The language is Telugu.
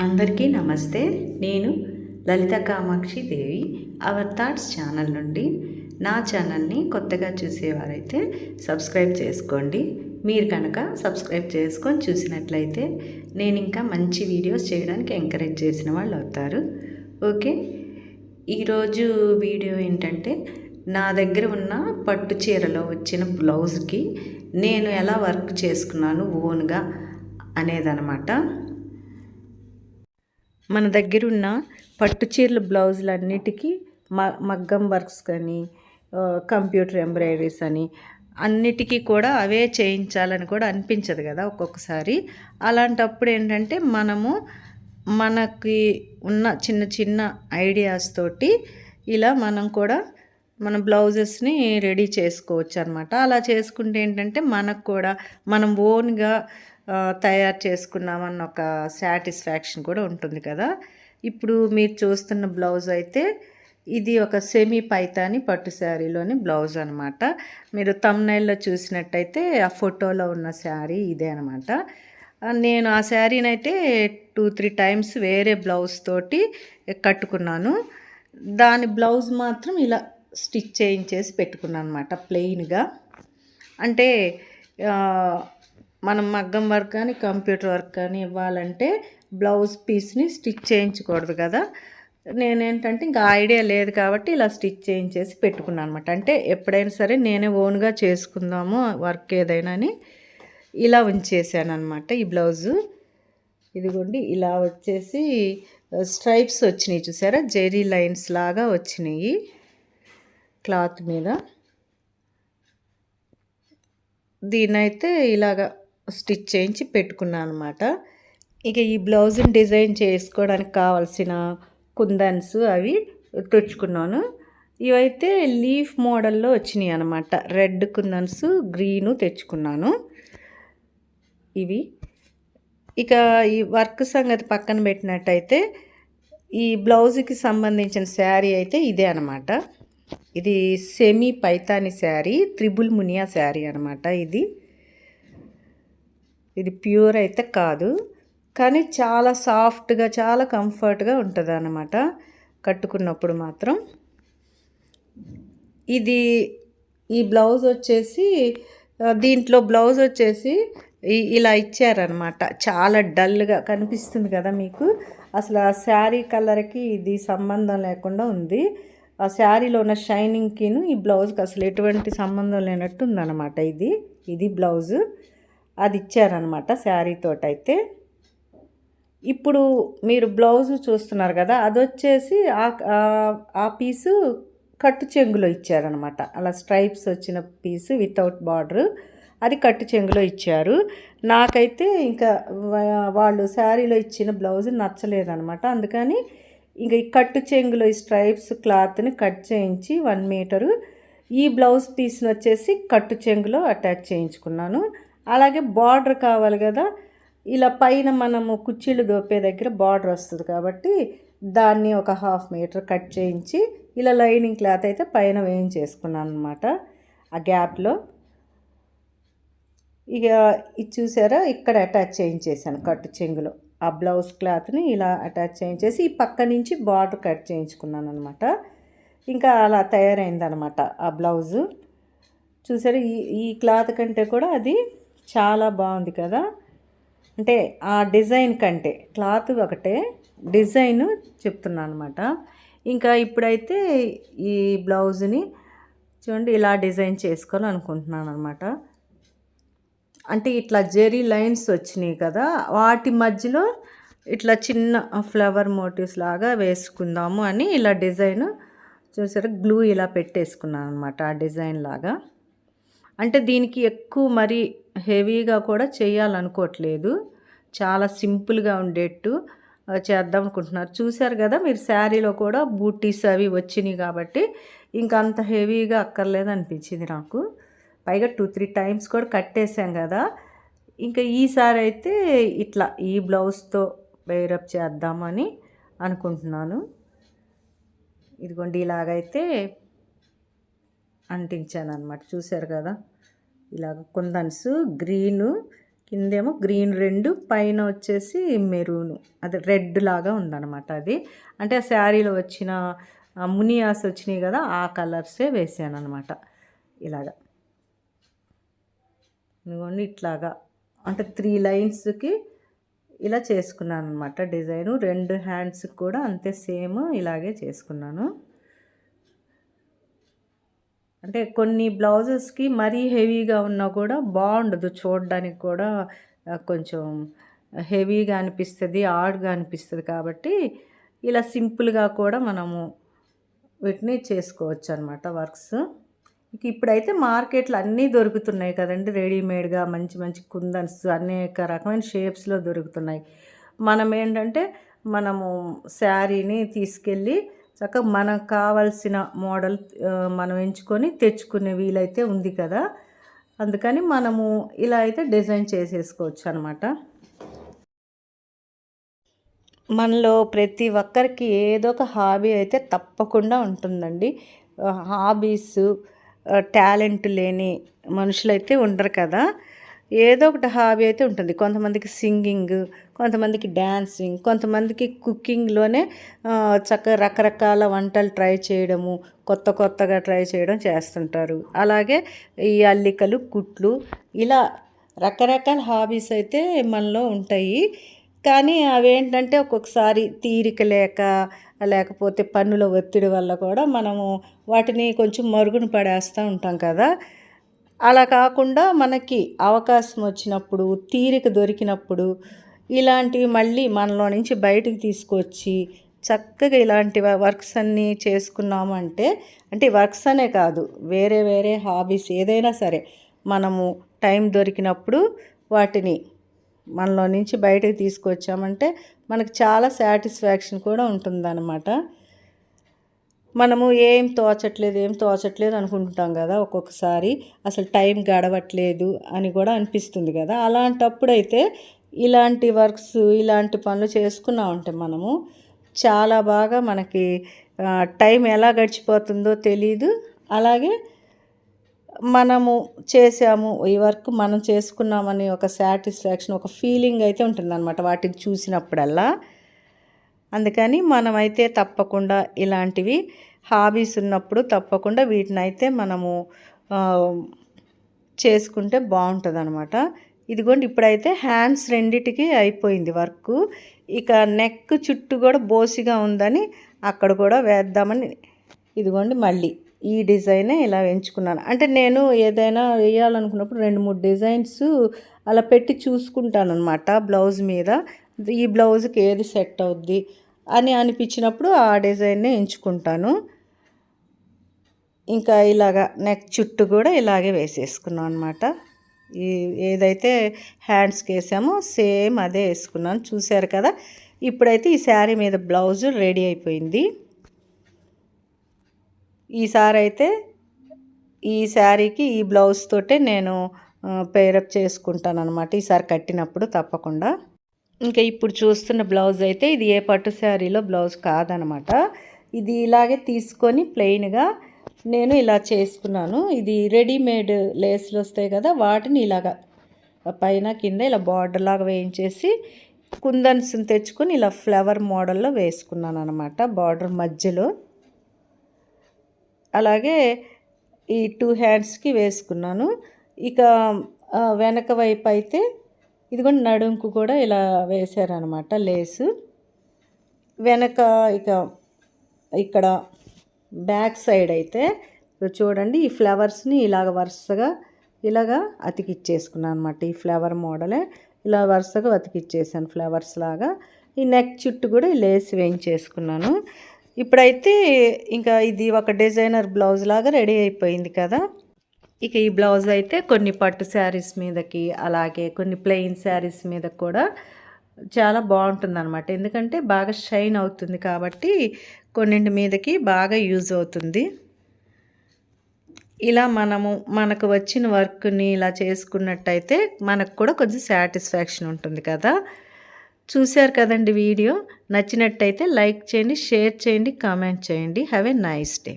అందరికీ నమస్తే. నేను లలిత కామాక్షి దేవి అవర్ థాట్స్ ఛానల్ నుండి. నా ఛానల్ని కొత్తగా చూసేవారైతే సబ్స్క్రైబ్ చేసుకోండి. మీరు కనుక సబ్స్క్రైబ్ చేసుకొని చూసినట్లయితే నేను ఇంకా మంచి వీడియోస్ చేయడానికి ఎంకరేజ్ చేసిన వాళ్ళు అవుతారు. ఓకే, ఈరోజు వీడియో ఏంటంటే నా దగ్గర ఉన్న పట్టు చీరలో వచ్చిన బ్లౌజ్కి నేను ఎలా వర్క్ చేసుకున్నాను ఓన్గా అనేదనమాట. మన దగ్గర ఉన్న పట్టు చీరల బ్లౌజులన్నిటికీ మగ్గం వర్క్స్ కానీ కంప్యూటర్ ఎంబ్రాయిడరీస్ అని అన్నిటికీ కూడా అవే చేయించాలని కూడా అనిపించదు కదా ఒక్కొక్కసారి. అలాంటప్పుడు ఏంటంటే మనకి ఉన్న చిన్న చిన్న ఐడియాస్ తోటి ఇలా మనం కూడా మన బ్లౌజెస్ని రెడీ చేసుకోవచ్చు అనమాట. అలా చేసుకుంటే ఏంటంటే మనకు కూడా మనం ఓన్గా తయారు చేసుకున్నామన్న ఒక సాటిస్ఫాక్షన్ కూడా ఉంటుంది కదా. ఇప్పుడు మీరు చూస్తున్న బ్లౌజ్ అయితే ఇది ఒక సెమీ పైతాని పట్టు శారీలోని బ్లౌజ్ అనమాట. మీరు థంబ్నెయిల్లో చూసినట్టయితే ఆ ఫోటోలో ఉన్న శారీ ఇదే అనమాట. నేను ఆ శారీని అయితే 2-3 టైమ్స్ వేరే బ్లౌజ్ తోటి కట్టుకున్నాను. దాని బ్లౌజ్ మాత్రం ఇలా స్టిచ్ చేయించేసి పెట్టుకున్నాను అనమాట ప్లెయిన్గా. అంటే మనం మగ్గం వర్క్ కానీ కంప్యూటర్ వర్క్ కానీ ఇవ్వాలంటే బ్లౌజ్ పీస్ని స్టిచ్ చేయించకూడదు కదా. నేనేంటంటే ఇంకా ఐడియా లేదు కాబట్టి ఇలా స్టిచ్ చేయించేసి పెట్టుకున్నాను అనమాట. అంటే ఎప్పుడైనా సరే నేనే ఓన్గా చేసుకుందాము వర్క్ ఏదైనా అని ఇలా ఉంచేసాను అనమాట. ఈ బ్లౌజు ఇదిగోండి ఇలా వచ్చేసి స్ట్రైప్స్ వచ్చినాయి చూసారా, జెరీ లైన్స్ లాగా వచ్చినాయి క్లాత్ మీద. దీన్నైతే ఇలాగా స్టిచ్ చేయించి పెట్టుకున్నాను అనమాట. ఇక ఈ బ్లౌజ్ని డిజైన్ చేసుకోవడానికి కావాల్సిన కుందన్స్ అవి తెచ్చుకున్నాను. ఇవైతే లీఫ్ మోడల్లో వచ్చినాయి అనమాట. రెడ్ కుందన్స్, గ్రీను తెచ్చుకున్నాను ఇవి. ఇక ఈ వర్క్ సంగతి పక్కన పెట్టినట్టయితే ఈ బ్లౌజ్కి సంబంధించిన శారీ అయితే ఇదే అనమాట. ఇది సెమీ పైతాని శారీ, త్రిబుల్ మునియా శారీ అనమాట. ఇది ప్యూర్ అయితే కాదు, కానీ చాలా సాఫ్ట్గా చాలా కంఫర్ట్గా ఉంటుంది అన్నమాట కట్టుకున్నప్పుడు మాత్రం. ఈ బ్లౌజ్ వచ్చేసి దీంట్లో బ్లౌజ్ వచ్చేసి ఇలా ఇచ్చారనమాట. చాలా డల్గా కనిపిస్తుంది కదా మీకు. అసలు ఆ శారీ కలర్కి ఇది సంబంధం లేకుండా ఉంది. ఆ శారీలో ఉన్న షైనింగ్కిను ఈ బ్లౌజ్కి అసలు ఎటువంటి సంబంధం లేనట్టు ఉందన్నమాట. ఇది బ్లౌజు అది ఇచ్చారనమాట శారీతోటైతే. ఇప్పుడు మీరు బ్లౌజు చూస్తున్నారు కదా, అది వచ్చేసి ఆ పీసు కట్టు చెంగులో ఇచ్చారనమాట. అలా స్ట్రైప్స్ వచ్చిన పీసు వితౌట్ బార్డర్ అది కట్టు చెంగులో ఇచ్చారు. నాకైతే ఇంకా వాళ్ళు శారీలో ఇచ్చిన బ్లౌజ్ నచ్చలేదనమాట. అందుకని ఇంకా ఈ కట్టు చెంగులో ఈ స్ట్రైప్స్ క్లాత్ని కట్ చేయించి 1 మీటరు ఈ బ్లౌజ్ పీస్ని వచ్చేసి కట్టు చెంగులో అటాచ్ చేయించుకున్నాను. అలాగే బార్డర్ కావాలి కదా, ఇలా పైన మనము కుర్చీలు దోపే దగ్గర బార్డర్ వస్తుంది కాబట్టి దాన్ని ఒక 1/2 మీటర్ కట్ చేయించి ఇలా లైనింగ్ క్లాత్ అయితే పైన వేయించేసుకున్నాను అనమాట ఆ గ్యాప్లో. ఇక ఇది చూసారా, ఇక్కడ అటాచ్ చేయించేసాను కట్టు చెంగులో ఆ బ్లౌజ్ క్లాత్ని ఇలా అటాచ్ చేయించేసి ఈ పక్క నుంచి బార్డర్ కట్ చేయించుకున్నాను అనమాట. ఇంకా అలా తయారైందనమాట ఆ బ్లౌజు. చూసారా, ఈ క్లాత్ కంటే కూడా అది చాలా బాగుంది కదా. అంటే ఆ డిజైన్ కంటే క్లాత్ ఒకటే, డిజైన్ చెప్తున్నాను అనమాట. ఇంకా ఇప్పుడైతే ఈ బ్లౌజ్ని చూడండి ఇలా డిజైన్ చేసుకోవాలనుకుంటున్నాను అనమాట. అంటే ఇట్లా జెరీ లైన్స్ వచ్చినాయి కదా, వాటి మధ్యలో ఇట్లా చిన్న ఫ్లవర్ మోటివ్స్ లాగా వేసుకుందాము అని ఇలా డిజైన్ చూసారా, గ్లూ ఇలా పెట్టేసుకున్నాను అనమాట ఆ డిజైన్ లాగా. అంటే దీనికి ఎక్కువ మరి హెవీగా కూడా చేయాలనుకోవట్లేదు, చాలా సింపుల్గా ఉండేట్టు చేద్దాం అనుకుంటున్నారు. చూసారు కదా మీరు, శారీలో కూడా బూటీస్ అవి వచ్చినాయి కాబట్టి ఇంకా అంత హెవీగా అక్కర్లేదు అనిపించింది నాకు. పైగా 2-3 టైమ్స్ కూడా కట్టేసాం కదా. ఇంకా ఈసారి అయితే ఇట్లా ఈ బ్లౌజ్తో వేరప్ చేద్దామని అనుకుంటున్నాను. ఇదిగోండి ఇలాగైతే అంటించాను అనమాట. చూసారు కదా, ఇలాగ కుందన్స్ గ్రీను కిందేమో గ్రీన్ 2, పైన వచ్చేసి మెరూను, అది రెడ్ లాగా ఉందన్నమాట. అది అంటే ఆ శారీలో వచ్చిన మునియాస్ వచ్చినాయి కదా, ఆ కలర్సే వేసాను అనమాట. ఇలాగా ఇదిగోండి ఇట్లాగా అంటే 3 లైన్స్కి ఇలా చేసుకున్నాను అనమాట డిజైను. 2 హ్యాండ్స్కి కూడా అంతే సేమ్ ఇలాగే చేసుకున్నాను. అంటే కొన్ని బ్లౌజెస్కి మరీ హెవీగా ఉన్నా కూడా బాగుండదు, చూడడానికి కూడా కొంచెం హెవీగా అనిపిస్తుంది, ఆడ్గా అనిపిస్తుంది. కాబట్టి ఇలా సింపుల్గా కూడా మనము వీటిని చేసుకోవచ్చు అనమాట వర్క్స్. ఇప్పుడైతే మార్కెట్లో అన్నీ దొరుకుతున్నాయి కదండి, రెడీమేడ్గా మంచి మంచి కుందన్స్ అనేక రకమైన షేప్స్లో దొరుకుతున్నాయి. మనం ఏంటంటే మనము శారీని తీసుకెళ్ళి చక్కగా మనకు కావాల్సిన మోడల్ మనం ఎంచుకొని తెచ్చుకునే వీలైతే ఉంది కదా, అందుకని మనము ఇలా అయితే డిజైన్ చేసేసుకోవచ్చు అనమాట. మనలో ప్రతి ఒక్కరికి ఏదో ఒక హాబీ అయితే తప్పకుండా ఉంటుందండి. హాబీస్ టాలెంట్ లేని మనుషులైతే ఉండరు కదా, ఏదో ఒకటి హాబీ అయితే ఉంటుంది. కొంతమందికి సింగింగ్, కొంతమందికి డ్యాన్సింగ్, కొంతమందికి కుకింగ్లోనే చక్కగా రకరకాల వంటలు ట్రై చేయడము, కొత్త కొత్తగా ట్రై చేయడం చేస్తుంటారు. అలాగే ఈ అల్లికలు, కుట్లు, ఇలా రకరకాల హాబీస్ అయితే మనలో ఉంటాయి. కానీ అవేంటంటే ఒక్కొక్కసారి తీరిక లేక, లేకపోతే పన్నుల ఒత్తిడి వల్ల కూడా మనము వాటిని కొంచెం మరుగున పడేస్తూ ఉంటాం కదా. అలా కాకుండా మనకి అవకాశం వచ్చినప్పుడు, తీరిక దొరికినప్పుడు ఇలాంటివి మళ్ళీ మనలో నుంచి బయటకు తీసుకొచ్చి చక్కగా ఇలాంటి వర్క్స్ అన్నీ చేసుకున్నాము అంటే, అంటే వర్క్స్ అనే కాదు, వేరే వేరే హాబీస్ ఏదైనా సరే మనము టైం దొరికినప్పుడు వాటిని మనలో నుంచి బయటకు తీసుకొచ్చామంటే మనకు చాలా సాటిస్ఫాక్షన్ కూడా ఉంటుందన్నమాట. మనము ఏం తోచట్లేదు అనుకుంటాం కదా ఒక్కొక్కసారి, అసలు టైం గడవట్లేదు అని కూడా అనిపిస్తుంది కదా. అలాంటప్పుడైతే ఇలాంటి వర్క్స్, ఇలాంటి పనులు చేసుకున్నామంటే మనము చాలా బాగా మనకి టైం ఎలా గడిచిపోతుందో తెలీదు. అలాగే మనము చేసాము, ఈ వర్క్ మనం చేసుకున్నామని ఒక సాటిస్ఫాక్షన్, ఒక ఫీలింగ్ అయితే ఉంటుందన్నమాట వాటిని చూసినప్పుడల్లా. అందుకని మనమైతే తప్పకుండా ఇలాంటివి హాబీస్ ఉన్నప్పుడు తప్పకుండా వీటిని అయితే మనము చేసుకుంటే బాగుంటుంది అనమాట. ఇదిగోండి ఇప్పుడైతే హ్యాండ్స్ రెండిటికి అయిపోయింది వర్క్. ఇక నెక్ చుట్టూ కూడా బోసిగా ఉందని అక్కడ కూడా వేద్దామని ఇదిగోండి మళ్ళీ ఈ డిజైనే ఇలా ఎంచుకున్నాను. అంటే నేను ఏదైనా వేయాలనుకున్నప్పుడు 2-3 డిజైన్స్ అలా పెట్టి చూసుకుంటాను అనమాట బ్లౌజ్ మీద. ఈ బ్లౌజ్కి ఏది సెట్ అవుద్ది అని అనిపించినప్పుడు ఆ డిజైన్నే ఎంచుకుంటాను. ఇంకా ఇలాగా నెక్ చుట్టూ కూడా ఇలాగే వేసేసుకున్నాను అనమాట. ఏదైతే హ్యాండ్స్కి వేసామో సేమ్ అదే వేసుకున్నాను, చూశారు కదా. ఇప్పుడైతే ఈ శారీ మీద బ్లౌజ్ రెడీ అయిపోయింది. ఈసారి అయితే ఈ శారీకి ఈ బ్లౌజ్ తోటే నేను పేరప్ చేసుకుంటాను అనమాట ఈసారి కట్టినప్పుడు తప్పకుండా. ఇంకా ఇప్పుడు చూస్తున్న బ్లౌజ్ అయితే ఇది ఏ పట్టు శారీలో బ్లౌజ్ కాదనమాట. ఇది ఇలాగే తీసుకొని ప్లెయిన్గా నేను ఇలా చేసుకున్నాను. ఇది రెడీమేడ్ లేస్లు వస్తాయి కదా, వాటిని ఇలాగా పైన కింద ఇలా బార్డర్ లాగా వేయించేసి కుందన్స్ని తెచ్చుకొని ఇలా ఫ్లవర్ మోడల్లో వేసుకున్నాను అనమాట బార్డర్ మధ్యలో. అలాగే ఈ 2 హ్యాండ్స్కి వేసుకున్నాను. ఇక వెనక వైపు అయితే ఇదిగోండి నడుంకు కూడా ఇలా వేసారనమాట లేసు. వెనక ఇక ఇక్కడ బ్యాక్ సైడ్ అయితే చూడండి ఈ ఫ్లవర్స్ని ఇలాగ వరుసగా ఇలాగా అతికిచ్చేసుకున్నాను అనమాట. ఈ ఫ్లవర్ మోడలే ఇలా వరుసగా అతికిచ్చేసాను ఫ్లవర్స్ లాగా. ఈ నెక్ చుట్టూ కూడా ఈ లేస్ వేయించేసుకున్నాను. ఇప్పుడైతే ఇంకా ఇది ఒక డిజైనర్ బ్లౌజ్ లాగా రెడీ అయిపోయింది కదా. ఇక ఈ బ్లౌజ్ అయితే కొన్ని పట్టు శారీస్ మీదకి, అలాగే కొన్ని ప్లెయిన్ శారీస్ మీద కూడా చాలా బాగుంటుంది అనమాట. ఎందుకంటే బాగా షైన్ అవుతుంది కాబట్టి కొన్నింటి మీదకి బాగా యూజ్ అవుతుంది. ఇలా మనకు వచ్చిన వర్క్ని ఇలా చేసుకున్నట్టయితే మనకు కూడా కొంచెం సాటిస్ఫాక్షన్ ఉంటుంది కదా. చూశారు కదండి వీడియో. నచ్చినట్టయితే లైక్ చేయండి, షేర్ చేయండి, కామెంట్ చేయండి. Have a nice day.